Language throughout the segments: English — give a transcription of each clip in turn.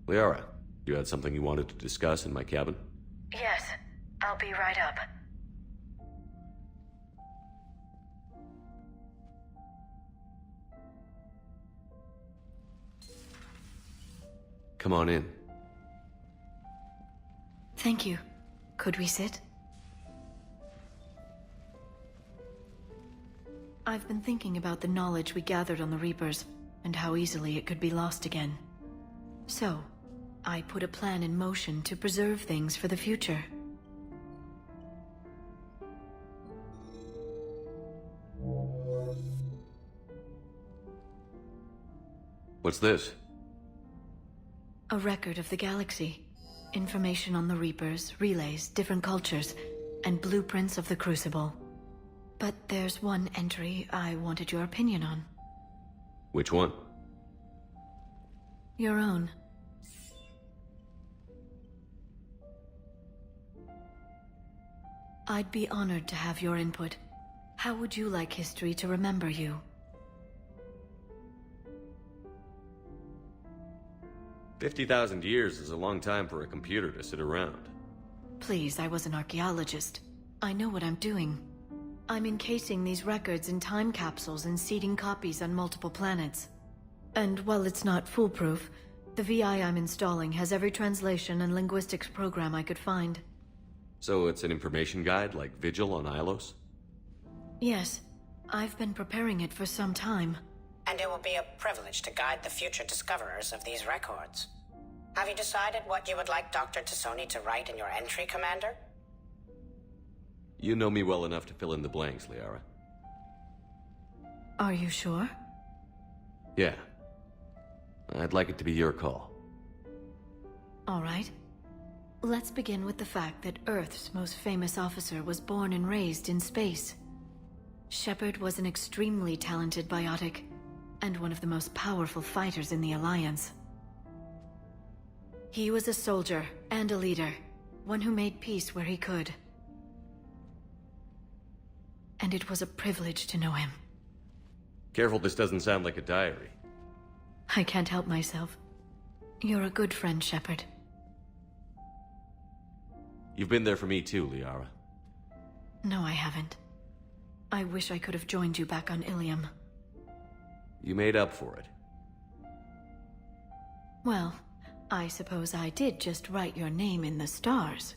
Liara, you had something you wanted to discuss in my cabin? Yes, I'll be right up. Come on in. Thank you. Could we sit? I've been thinking about the knowledge we gathered on the Reapers, and how easily it could be lost again. So, I put a plan in motion to preserve things for the future. What's this? A record of the galaxy. Information on the Reapers, relays, different cultures, and blueprints of the Crucible. But there's one entry I wanted your opinion on. Which one? Your own. I'd be honored to have your input. How would you like history to remember you? 50,000 years is a long time for a computer to sit around. Please, I was an archaeologist. I know what I'm doing. I'm encasing these records in time capsules and seeding copies on multiple planets. And while it's not foolproof, the VI I'm installing has every translation and linguistics program I could find. So it's an information guide like Vigil on Ilos? Yes, I've been preparing it for some time. And it will be a privilege to guide the future discoverers of these records. Have you decided what you would like Dr. Tassoni to write in your entry, Commander? You know me well enough to fill in the blanks, Liara. Are you sure? Yeah. I'd like it to be your call. All right. Let's begin with the fact that Earth's most famous officer was born and raised in space. Shepard was an extremely talented biotic, and one of the most powerful fighters in the Alliance. He was a soldier and a leader, one who made peace where he could. And it was a privilege to know him. Careful this doesn't sound like a diary. I can't help myself. You're a good friend, Shepard. You've been there for me too, Liara. No, I haven't. I wish I could have joined you back on Ilium. You made up for it. Well, I suppose I did just write your name in the stars.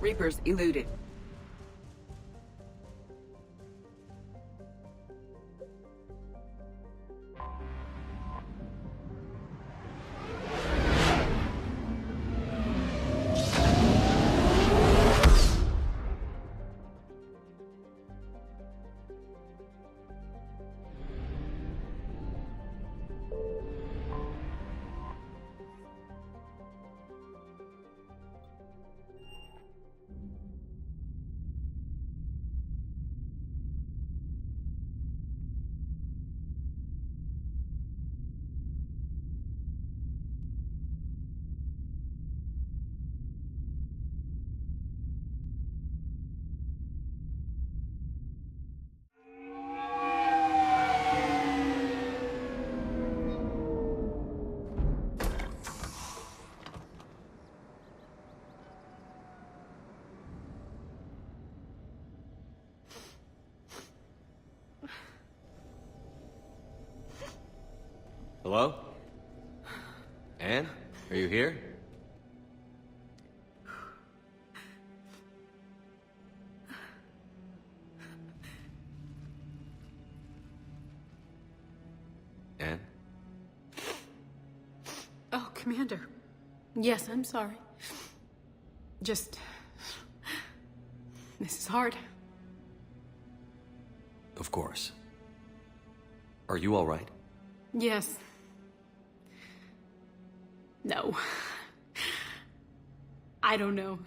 Reapers eluded. Hello? Anne? Are you here? Anne? Oh, Commander. Yes, I'm sorry. Just... this is hard. Of course. Are you all right? Yes. No. I don't know.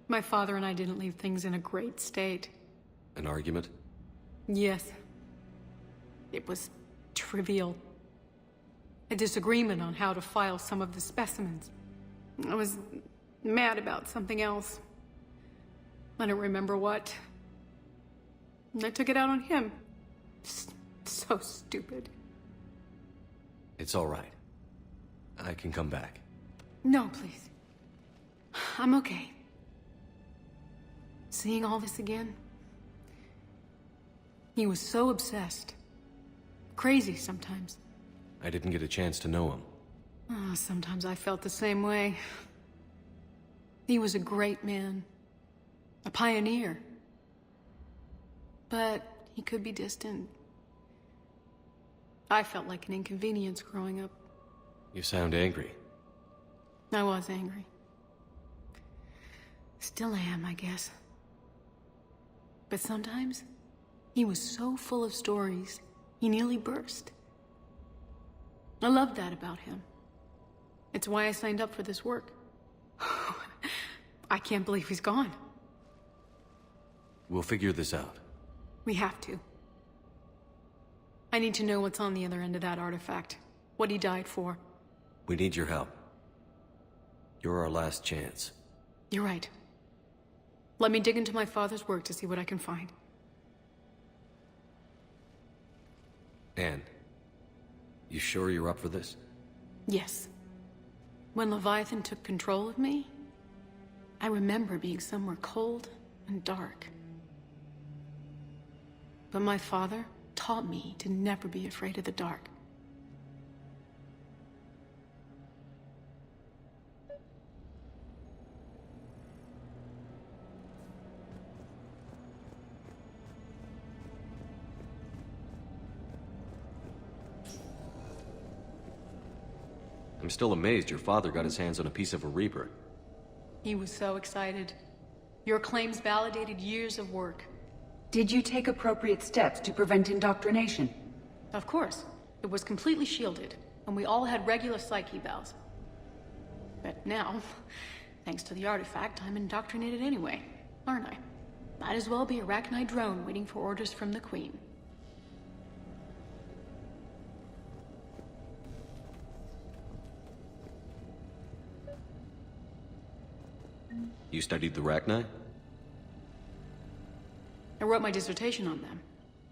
My father and I didn't leave things in a great state. An argument? Yes. It was trivial. A disagreement on how to file some of the specimens. I was mad about something else. I don't remember what. And I took it out on him. So stupid. It's all right. I can come back. No, please. I'm okay. Seeing all this again? He was so obsessed. Crazy sometimes. I didn't get a chance to know him. Oh, sometimes I felt the same way. He was a great man. A pioneer. But he could be distant. I felt like an inconvenience growing up. You sound angry. I was angry. Still am, I guess. But sometimes, he was so full of stories, he nearly burst. I loved that about him. It's why I signed up for this work. I can't believe he's gone. We'll figure this out. We have to. I need to know what's on the other end of that artifact. What he died for. We need your help. You're our last chance. You're right. Let me dig into my father's work to see what I can find. Anne, you sure you're up for this? Yes. When Leviathan took control of me, I remember being somewhere cold and dark. But my father taught me to never be afraid of the dark. I'm still amazed your father got his hands on a piece of a Reaper. He was so excited. Your claims validated years of work. Did you take appropriate steps to prevent indoctrination? Of course. It was completely shielded, and we all had regular psych evals. But now, thanks to the artifact, I'm indoctrinated anyway, aren't I? Might as well be a Arachnite drone waiting for orders from the Queen. You studied the Rachni? I wrote my dissertation on them.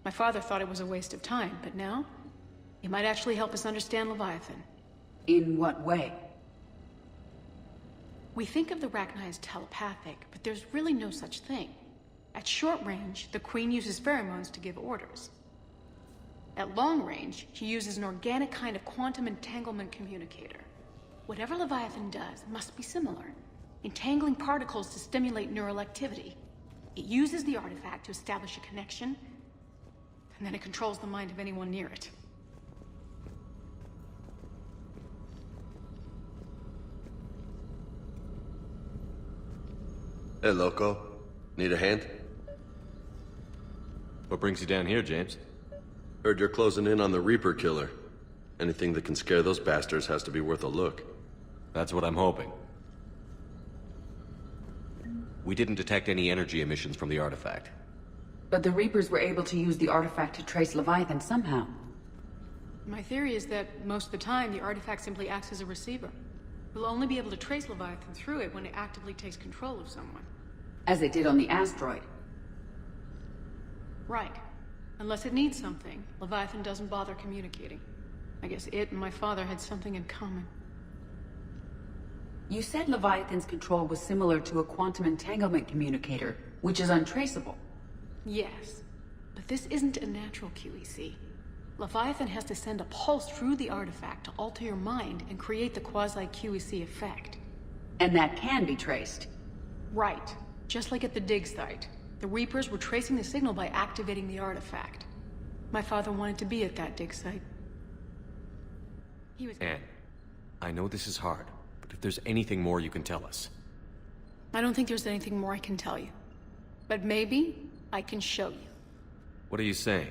My father thought it was a waste of time, but now, it might actually help us understand Leviathan. In what way? We think of the Rachni as telepathic, but there's really no such thing. At short range, the Queen uses pheromones to give orders. At long range, she uses an organic kind of quantum entanglement communicator. Whatever Leviathan does must be similar, entangling particles to stimulate neural activity. It uses the artifact to establish a connection, and then it controls the mind of anyone near it. Hey, Loco. Need a hand? What brings you down here, James? Heard you're closing in on the Reaper killer. Anything that can scare those bastards has to be worth a look. That's what I'm hoping. We didn't detect any energy emissions from the artifact. But the Reapers were able to use the artifact to trace Leviathan somehow. My theory is that most of the time, the artifact simply acts as a receiver. We'll only be able to trace Leviathan through it when it actively takes control of someone. As it did on the asteroid. Right. Unless it needs something, Leviathan doesn't bother communicating. I guess it and my father had something in common. You said Leviathan's control was similar to a quantum entanglement communicator, which is untraceable. Yes. But this isn't a natural QEC. Leviathan has to send a pulse through the artifact to alter your mind and create the quasi-QEC effect. And that can be traced. Right. Just like at the dig site. The Reapers were tracing the signal by activating the artifact. My father wanted to be at that dig site. He was... Anne, I know this is hard, but if there's anything more you can tell us. I don't think there's anything more I can tell you. But maybe I can show you. What are you saying?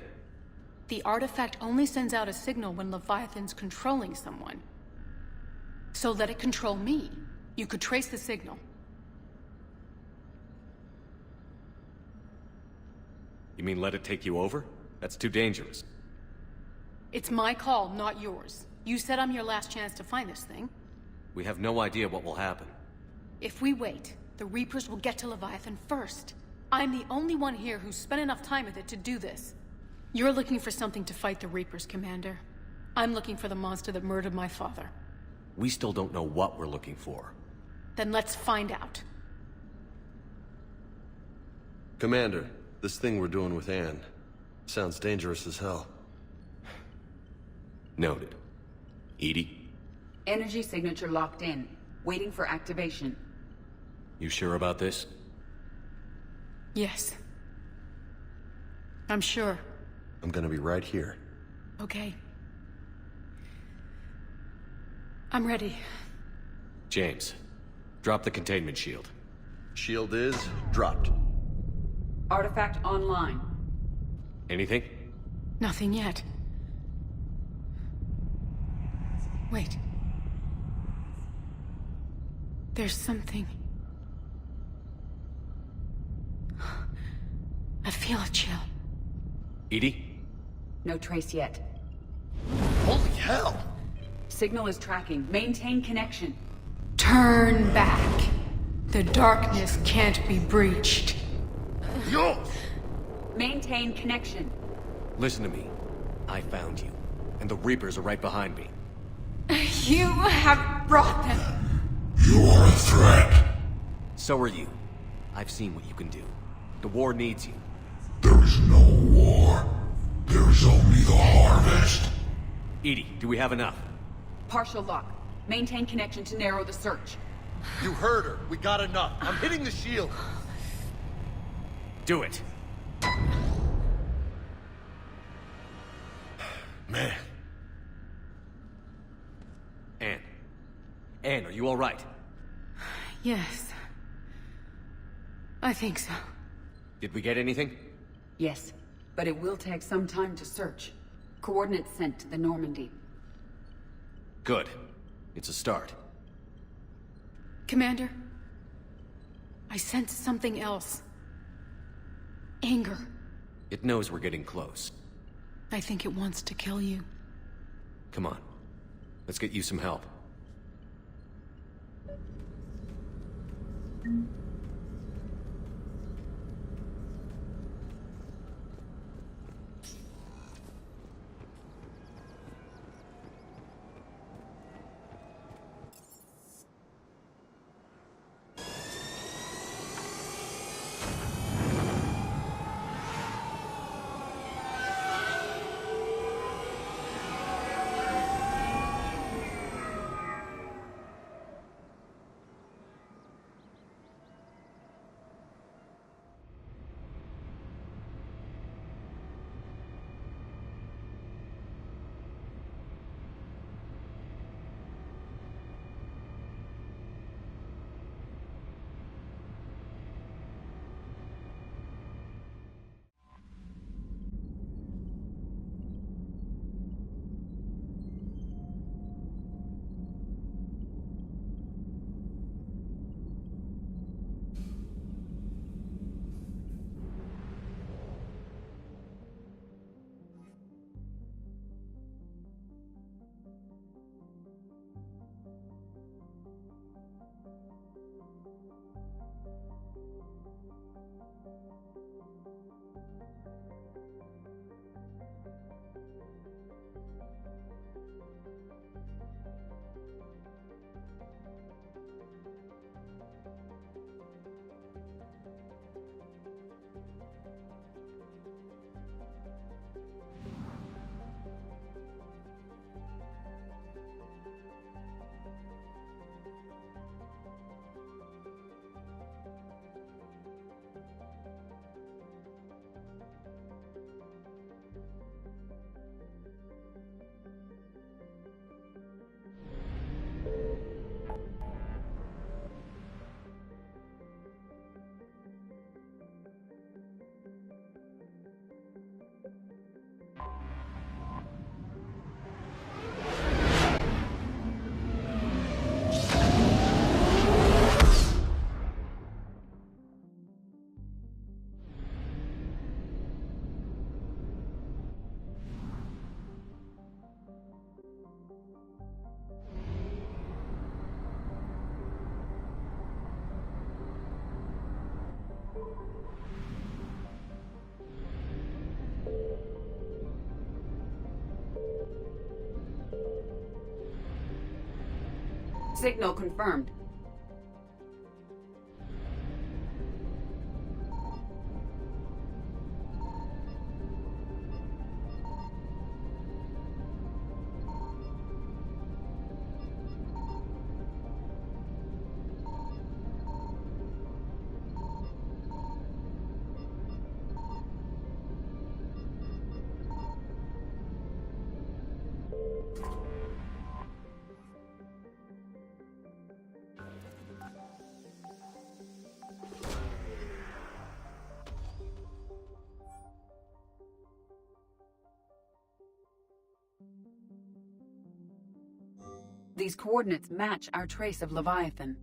The artifact only sends out a signal when Leviathan's controlling someone. So let it control me. You could trace the signal. You mean let it take you over? That's too dangerous. It's my call, not yours. You said I'm your last chance to find this thing. We have no idea what will happen. If we wait, the Reapers will get to Leviathan first. I'm the only one here who's spent enough time with it to do this. You're looking for something to fight the Reapers, Commander. I'm looking for the monster that murdered my father. We still don't know what we're looking for. Then let's find out. Commander, this thing we're doing with Anne sounds dangerous as hell. Noted. Edie? Energy signature locked in. Waiting for activation. You sure about this? Yes. I'm sure. I'm gonna be right here. Okay. I'm ready. James, drop the containment shield. Shield is dropped. Artifact online. Anything? Nothing yet. Wait. There's something. I feel a chill. Edie? No trace yet. Holy hell! Signal is tracking. Maintain connection. Turn back. The darkness can't be breached. Yo! Maintain connection. Listen to me. I found you, and the Reapers are right behind me. You have brought them. You are a threat. So are you. I've seen what you can do. The war needs you. There is no war. There is only the harvest. Edie, do we have enough? Partial lock. Maintain connection to narrow the search. You heard her. We got enough. I'm hitting the shield. Do it. Man. Anne. Anne, are you all right? Yes. I think so. Did we get anything? Yes, but it will take some time to search. Coordinates sent to the Normandy. Good. It's a start. Commander, I sense something else. Anger. It knows we're getting close. I think it wants to kill you. Come on. Let's get you some help. Signal confirmed. These coordinates match our trace of Leviathan.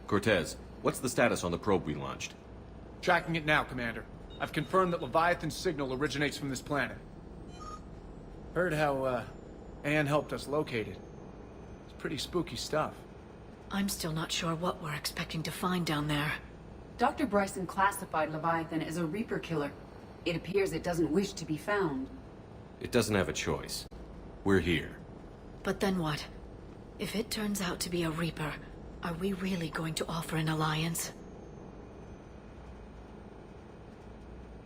Cortez, what's the status on the probe we launched? Tracking it now, Commander. I've confirmed that Leviathan's signal originates from this planet. Heard how, Anne helped us locate it. It's pretty spooky stuff. I'm still not sure what we're expecting to find down there. Dr. Bryson classified Leviathan as a Reaper killer. It appears it doesn't wish to be found. It doesn't have a choice. We're here. But then what? If it turns out to be a Reaper, are we really going to offer an alliance?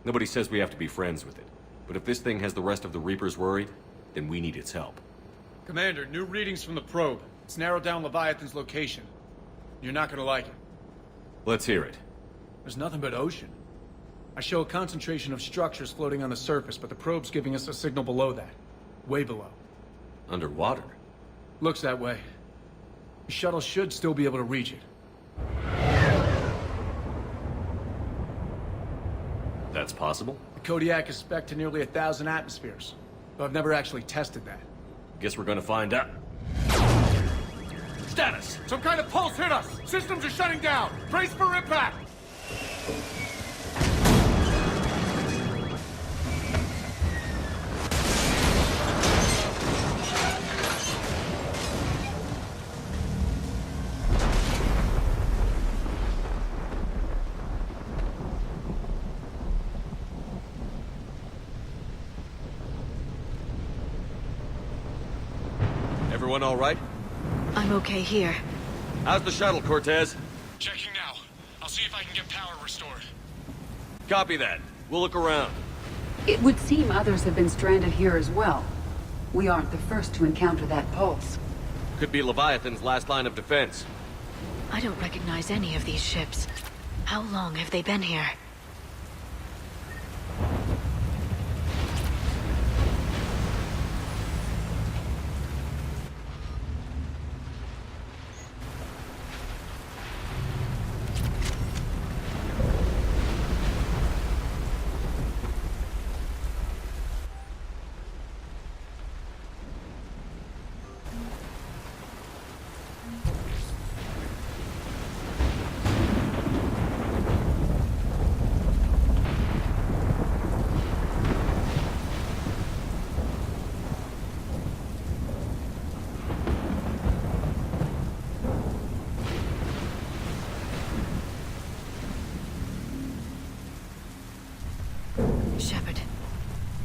Nobody says we have to be friends with it. But if this thing has the rest of the Reapers worried, then we need its help. Commander, new readings from the probe. It's narrowed down Leviathan's location. You're not gonna like it. Let's hear it. There's nothing but ocean. I show a concentration of structures floating on the surface, but the probe's giving us a signal below that. Way below. Underwater? Looks that way. The shuttle should still be able to reach it. That's possible? The Kodiak is spec'd to nearly 1,000 atmospheres, but I've never actually tested that. Guess we're gonna find out. Status! Some kind of pulse hit us! Systems are shutting down! Brace for impact! Everyone all right? I'm okay here. How's the shuttle, Cortez? Checking now. I'll see if I can get power restored. Copy that. We'll look around. It would seem others have been stranded here as well. We aren't the first to encounter that pulse. Could be Leviathan's last line of defense. I don't recognize any of these ships. How long have they been here? Shepard,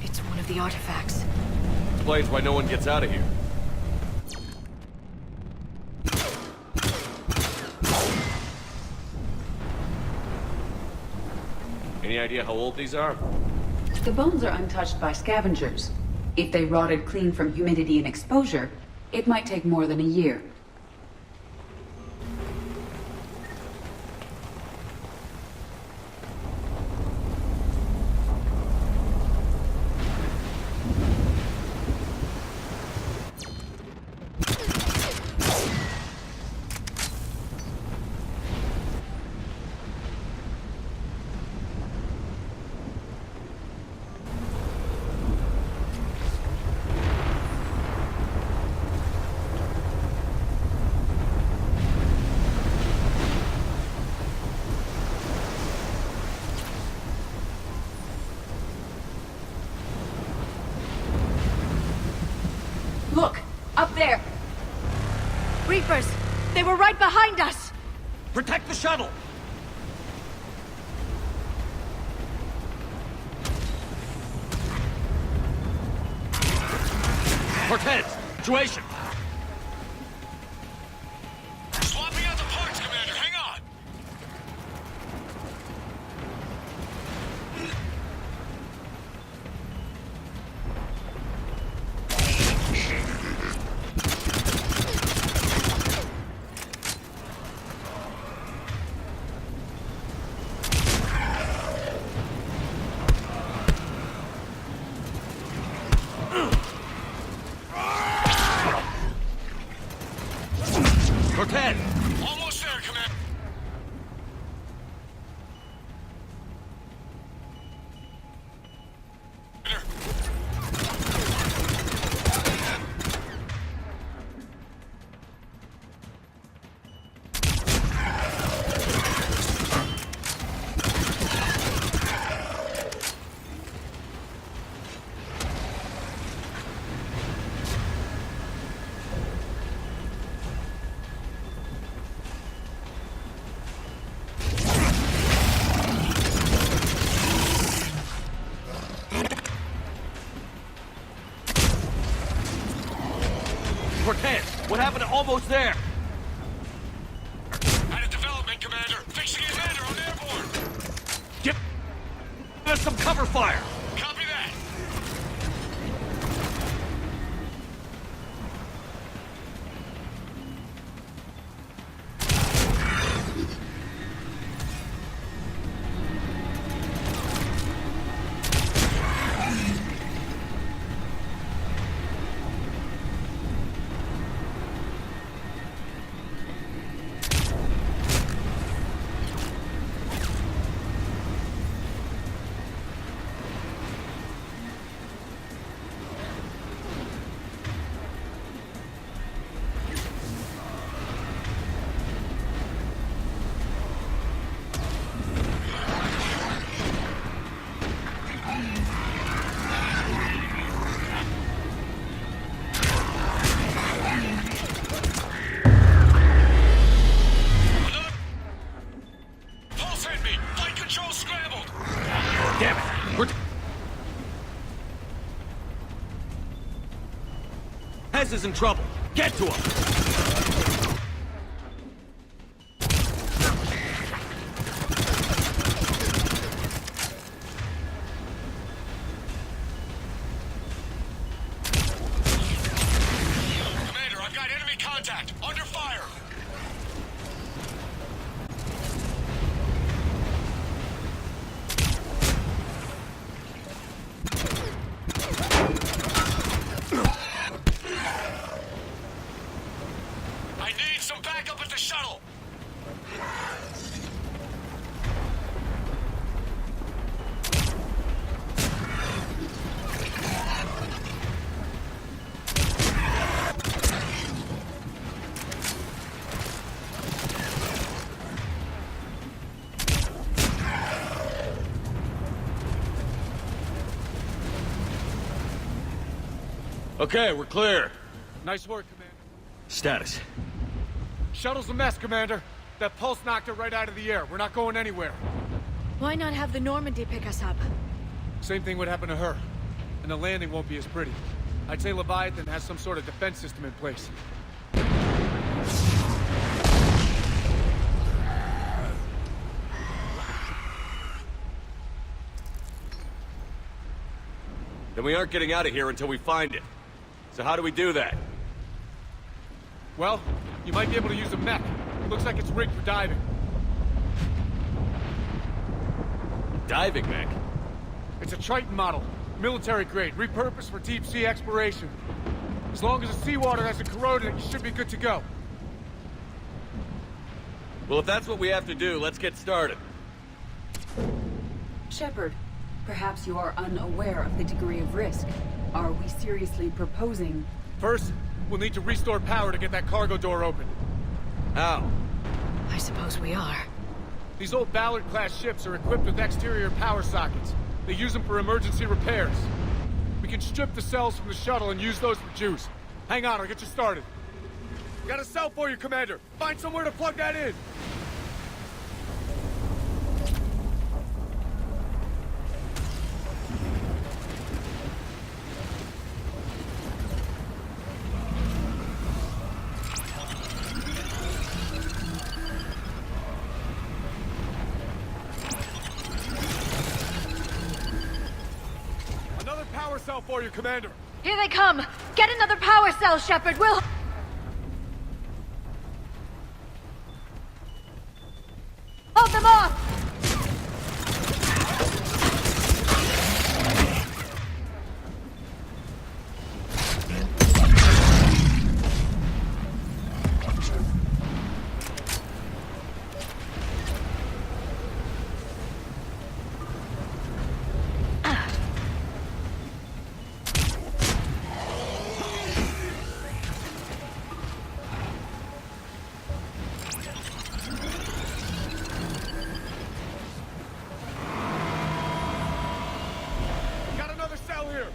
it's one of the artifacts. Explains why no one gets out of here. Any idea how old these are? The bones are untouched by scavengers. If they rotted clean from humidity and exposure, it might take more than a year. Look! Up there! Reapers! They were right behind us! Protect the shuttle! Cortez! Situation! Swapping out the parts, Commander. Hang on. Cortez! Almost there, Commander. Cortez! What happened to almost there? Out of development, Commander. Fixing it later on airborne. Give us some cover fire! Copy that. Pulse hit me. Flight control scrambled. Damn it! We're... Hez is in trouble. Get to him! Commander, I've got enemy contact. Under fire. I need some backup at the shuttle. Okay, we're clear. Nice work, Commander. Status. Shuttle's a mess, Commander. That pulse knocked it right out of the air. We're not going anywhere. Why not have the Normandy pick us up? Same thing would happen to her. And the landing won't be as pretty. I'd say Leviathan has some sort of defense system in place. Then we aren't getting out of here until we find it. So how do we do that? Well, you might be able to use a mech. Looks like it's rigged for diving. Diving mech? It's a Triton model. Military grade, repurposed for deep sea exploration. As long as the seawater hasn't corroded it, you should be good to go. Well, if that's what we have to do, let's get started. Shepard, perhaps you are unaware of the degree of risk. Are we seriously proposing... First, we'll need to restore power to get that cargo door open. How? I suppose we are. These old Ballard-class ships are equipped with exterior power sockets. They use them for emergency repairs. We can strip the cells from the shuttle and use those for juice. Hang on, I'll get you started. Got a cell for you, Commander. Find somewhere to plug that in. Another power cell for you, Commander. Here they come! Get another power cell, Shepard! We'll... hold them off! Got another cell here.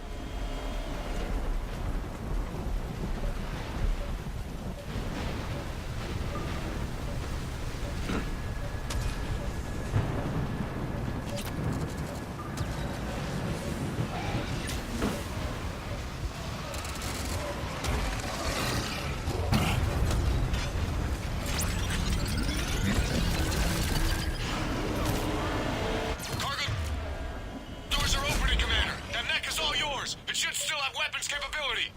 Cargo doors are opening, Commander. That mech is all yours. It should still have weapons capability.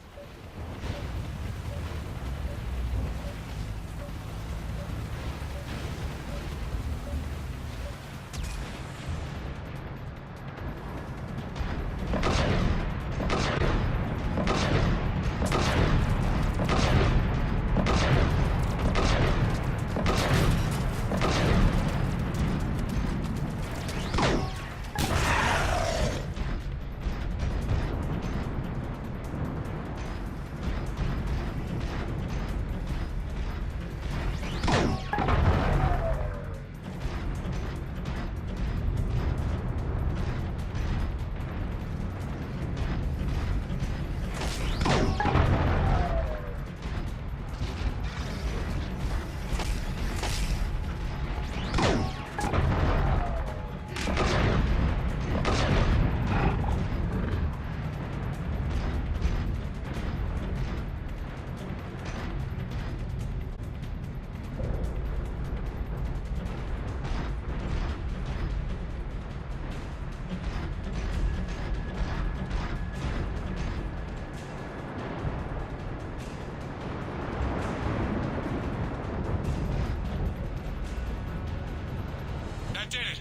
That did it.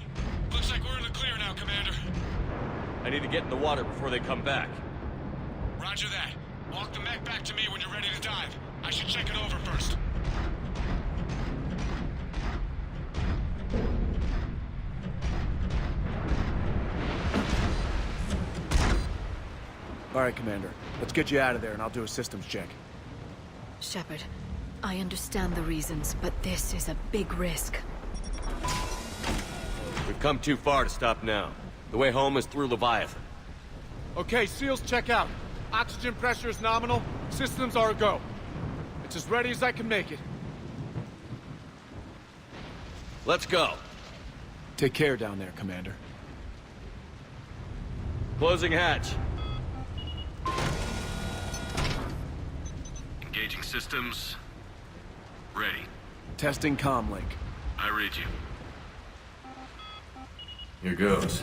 Looks like we're in the clear now, Commander. I need to get in the water before they come back. Roger that. Walk the mech back to me when you're ready to dive. I should check it over first. All right, Commander. Let's get you out of there and I'll do a systems check. Shepard, I understand the reasons, but this is a big risk. We've come too far to stop now. The way home is through Leviathan. Okay, SEALs check out. Oxygen pressure is nominal. Systems are a go. It's as ready as I can make it. Let's go. Take care down there, Commander. Closing hatch. Engaging systems. Ready. Testing comlink. I read you. Here goes.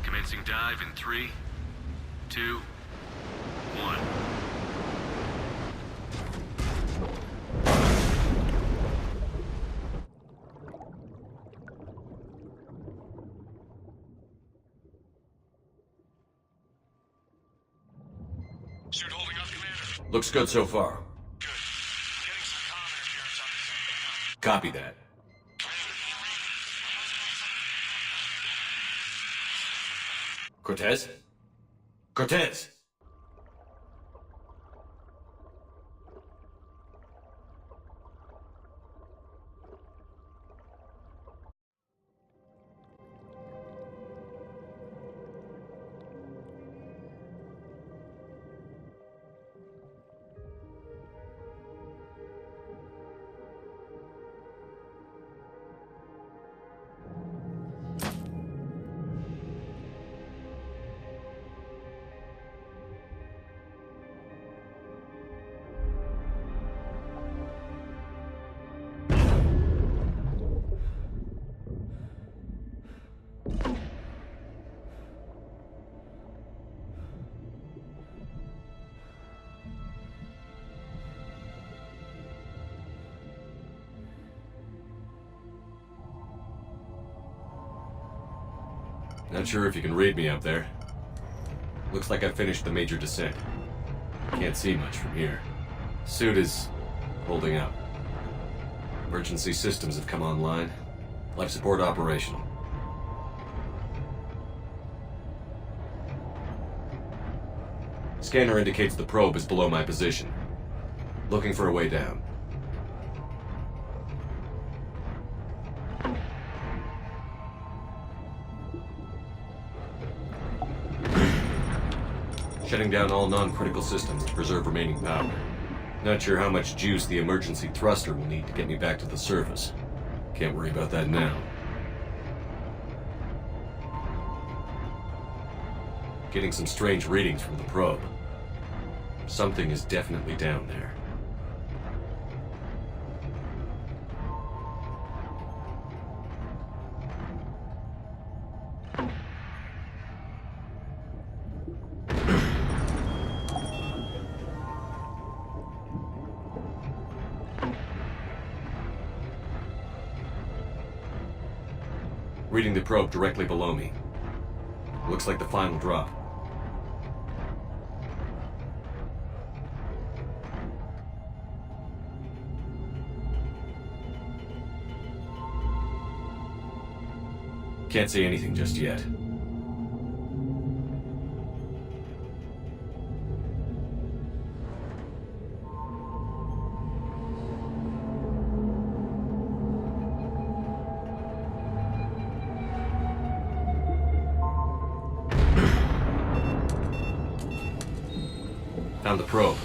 Commencing dive in 3, 2, 1. Suit holding up, Commander. Looks good so far. Good. Getting some comm interference on this end. Copy that. Cortez? Cortez! Not sure if you can read me up there. Looks like I finished the major descent. Can't see much from here. Suit is holding up. Emergency systems have come online. Life support operational. Scanner indicates the probe is below my position. Looking for a way down. Shutting down all non-critical systems to preserve remaining power. Not sure how much juice the emergency thruster will need to get me back to the surface. Can't worry about that now. Getting some strange readings from the probe. Something is definitely down there. Reading the probe directly below me. Looks like the final drop. Can't see anything just yet. Found the probe.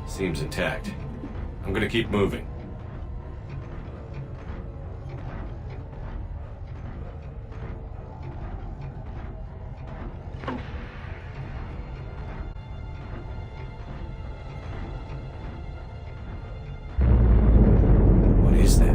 Seems intact. I'm gonna keep moving. What is that?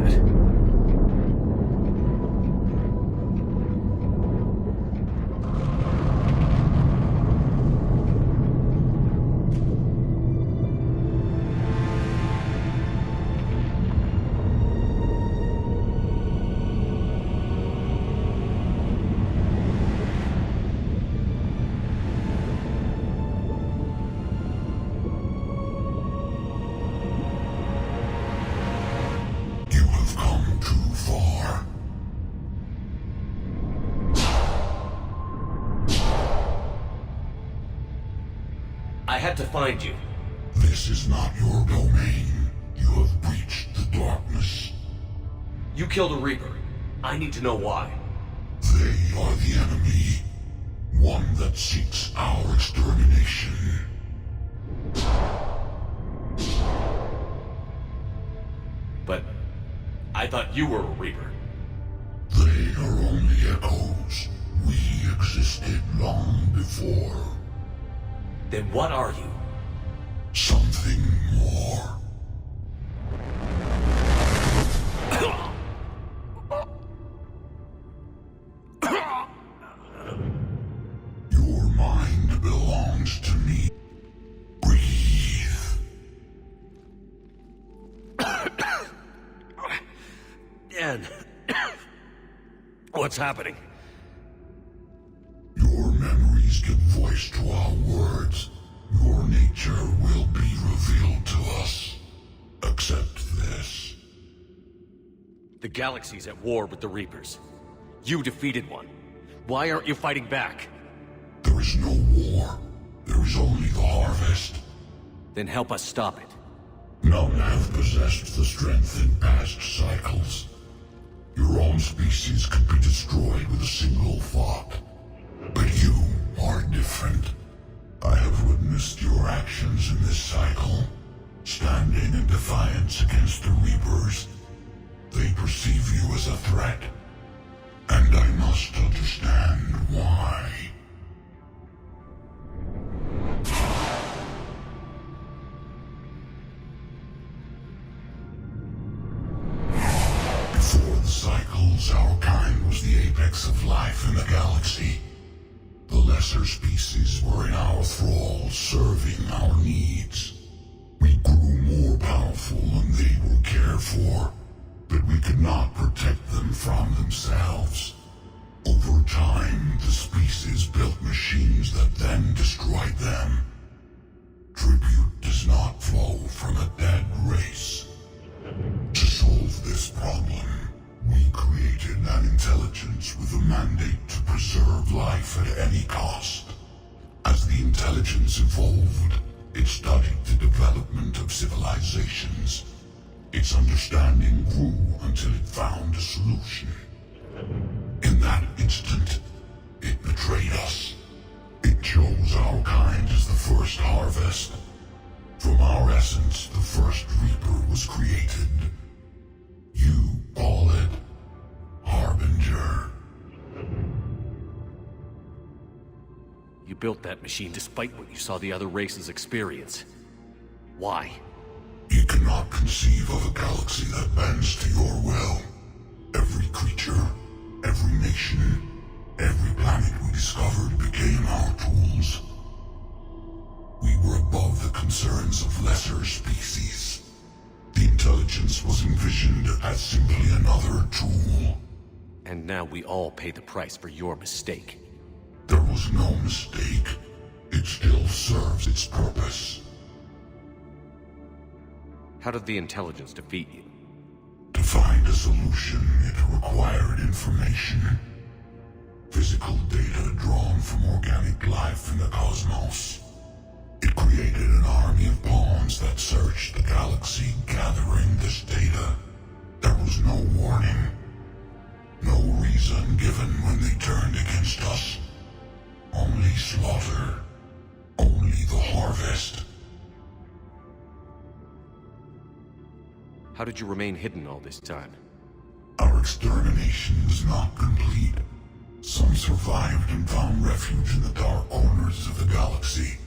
I had to find you. This is not your domain. You have breached the darkness. You killed a Reaper. I need to know why. They are the enemy. One that seeks our extermination. But I thought you were a Reaper. They are only echoes. We existed long before. Then what are you? Something more. Your mind belongs to me. Breathe. Dan. What's happening? Your memories give voice to our words. Your nature will be revealed to us. Accept this. The galaxy's at war with the Reapers. You defeated one. Why aren't you fighting back? There is no war. There is only the harvest. Then help us stop it. None have possessed the strength in past cycles. Your own species could be destroyed with a single thought. But you are different. I have witnessed your actions in this cycle, standing in defiance against the Reapers. They perceive you as a threat, and I must understand why. Before the cycles, our kind was the apex of life in the galaxy. The lesser species were in our thrall, serving our needs. We grew more powerful and they were cared for, but we could not protect them from themselves. Over time, the species built machines that then destroyed them. Tribute does not flow from a dead race. To solve this problem, we created an intelligence with a mandate to preserve life at any cost. As the intelligence evolved, it studied the development of civilizations. Its understanding grew until it found a solution. In that instant, it betrayed us. It chose our kind as the first harvest. From our essence, the first Reaper was created. You call it Harbinger. You built that machine despite what you saw the other races experience. Why? You cannot conceive of a galaxy that bends to your will. Every creature, every nation, every planet we discovered became our tools. We were above the concerns of lesser species. The intelligence was envisioned as simply another tool. And now we all pay the price for your mistake. There was no mistake. It still serves its purpose. How did the intelligence defeat you? To find a solution, it required information. Physical data drawn from organic life in the cosmos. It created an army of pawns that searched the galaxy, gathering this data. There was no warning. No reason given when they turned against us. Only slaughter. Only the harvest. How did you remain hidden all this time? Our extermination was not complete. Some survived and found refuge in the dark corners of the galaxy.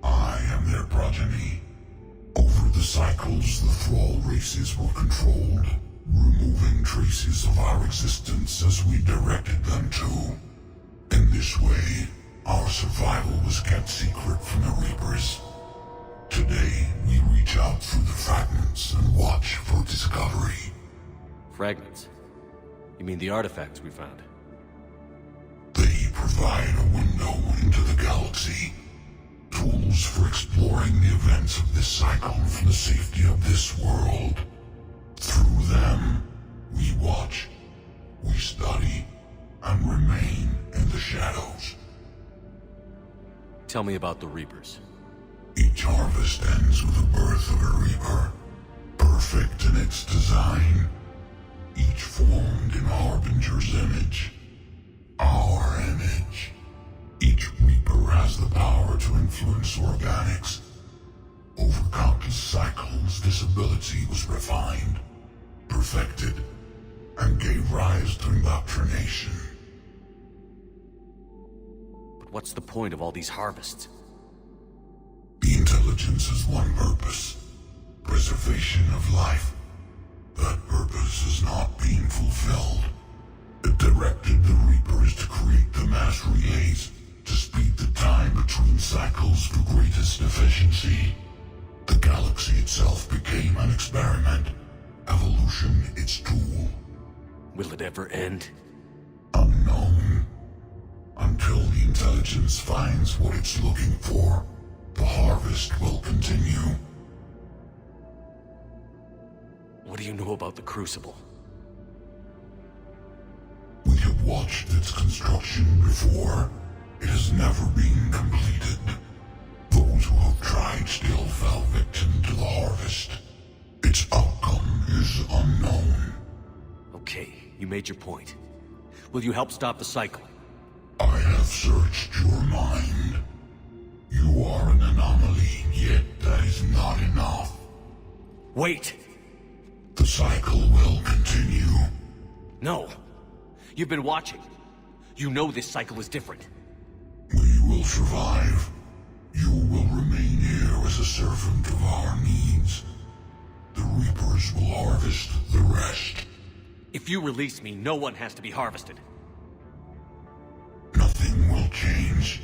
I am their progeny. Over the cycles, the thrall races were controlled, removing traces of our existence as we directed them to. In this way, our survival was kept secret from the Reapers. Today, we reach out through the fragments and watch for discovery. Fragments? You mean the artifacts we found? They provide a window into the galaxy. Tools for exploring the events of this cycle from the safety of this world. Through them, we watch, we study, and remain in the shadows. Tell me about the Reapers. Each harvest ends with the birth of a Reaper, perfect in its design, each formed in Harbinger's image, our image. Each Reaper has the power to influence organics. Over countless cycles, this ability was refined, perfected, and gave rise to indoctrination. But what's the point of all these harvests? The intelligence has one purpose: preservation of life. That purpose is not being fulfilled. It directed the Reapers to create the mass relays to speed the time between cycles to greatest efficiency. The galaxy itself became an experiment. Evolution its tool. Will it ever end? Unknown. Until the intelligence finds what it's looking for, the harvest will continue. What do you know about the Crucible? We have watched its construction before. It has never been completed. Those who have tried still fell victim to the harvest. Its outcome is unknown. Okay, you made your point. Will you help stop the cycle? I have searched your mind. You are an anomaly, yet that is not enough. Wait! The cycle will continue. No. You've been watching. You know this cycle is different. We will survive. You will remain here as a servant of our needs. The Reapers will harvest the rest. If you release me, no one has to be harvested. Nothing will change.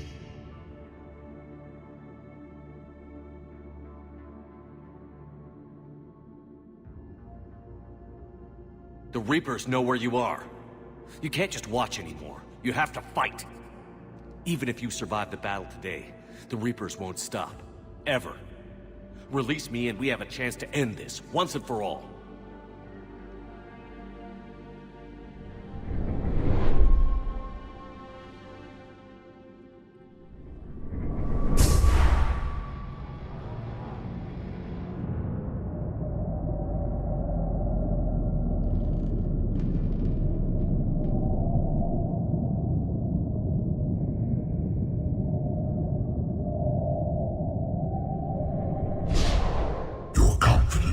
The Reapers know where you are. You can't just watch anymore. You have to fight. Even if you survive the battle today, the Reapers won't stop. Ever. Release me and we have a chance to end this, once and for all.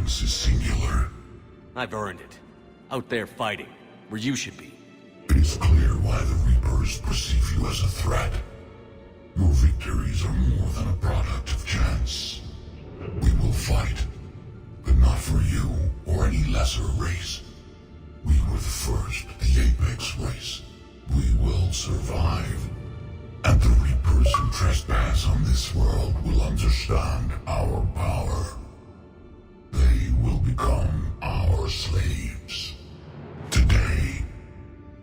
Is singular. I've earned it. Out there fighting, where you should be. It is clear why the Reapers perceive you as a threat. Your victories are more than a product of chance. We will fight, but not for you or any lesser race. We were the first, the Apex race. We will survive. And the Reapers who trespass on this world will understand our power. They will become our slaves. Today,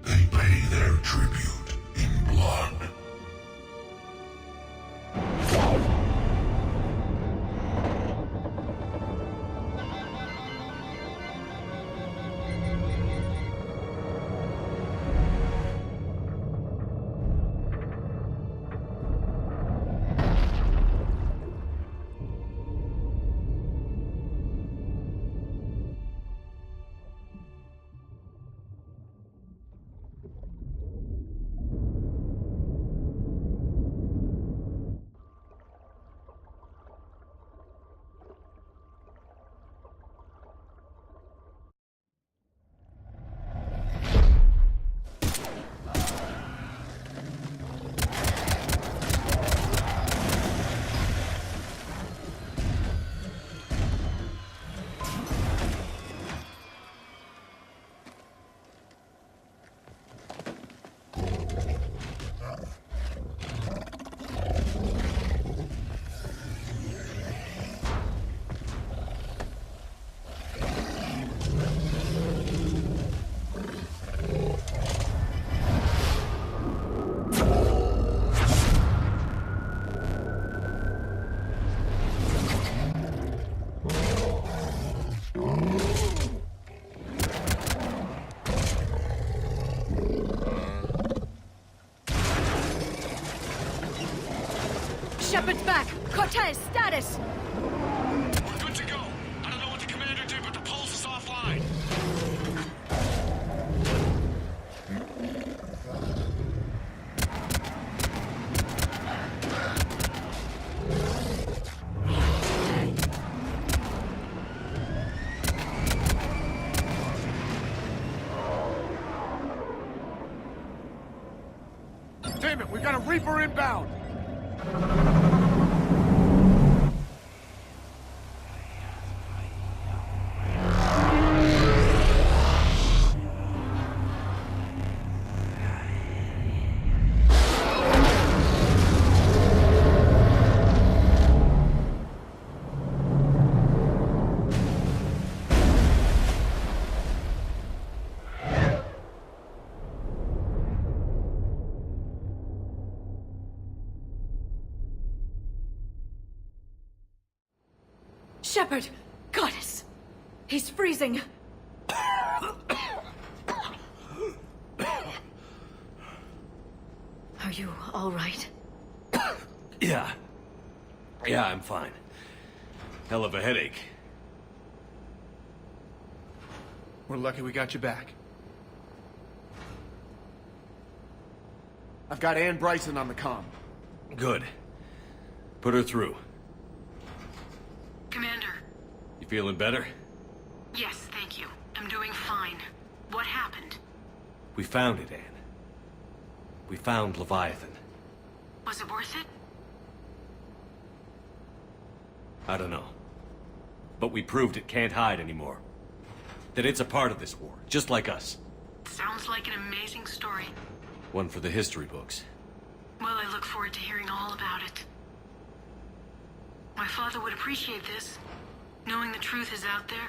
they pay their tribute in blood. Shepard's back! Cortez, status! We're good to go. I don't know what the commander did, but the pulse is offline. Damn it, we got a Reaper inbound! Shepard! Goddess! He's freezing! Are you all right? Yeah. Yeah, I'm fine. Hell of a headache. We're lucky we got you back. I've got Ann Bryson on the comm. Good. Put her through. Commander. You feeling better? Yes, thank you. I'm doing fine. What happened? We found it, Anne. We found Leviathan. Was it worth it? I don't know. But we proved it can't hide anymore. That it's a part of this war, just like us. Sounds like an amazing story. One for the history books. Well, I look forward to hearing all about it. My father would appreciate this, knowing the truth is out there.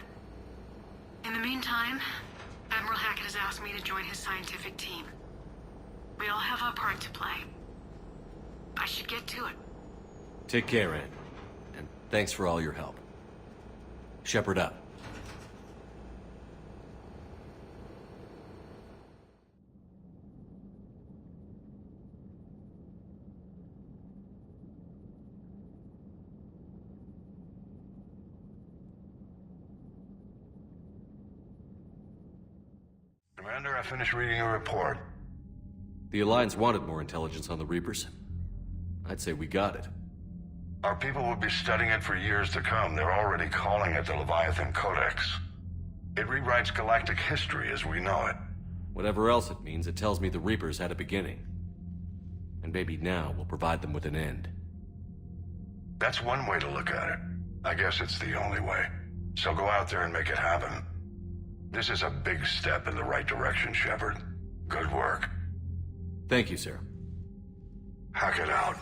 In the meantime, Admiral Hackett has asked me to join his scientific team. We all have our part to play. I should get to it. Take care, Anne. And thanks for all your help. Shepard up. Commander, I finished reading your report. The Alliance wanted more intelligence on the Reapers. I'd say we got it. Our people will be studying it for years to come. They're already calling it the Leviathan Codex. It rewrites galactic history as we know it. Whatever else it means, it tells me the Reapers had a beginning. And maybe now we'll provide them with an end. That's one way to look at it. I guess it's the only way. So go out there and make it happen. This is a big step in the right direction, Shepard. Good work. Thank you, sir. Hack it out.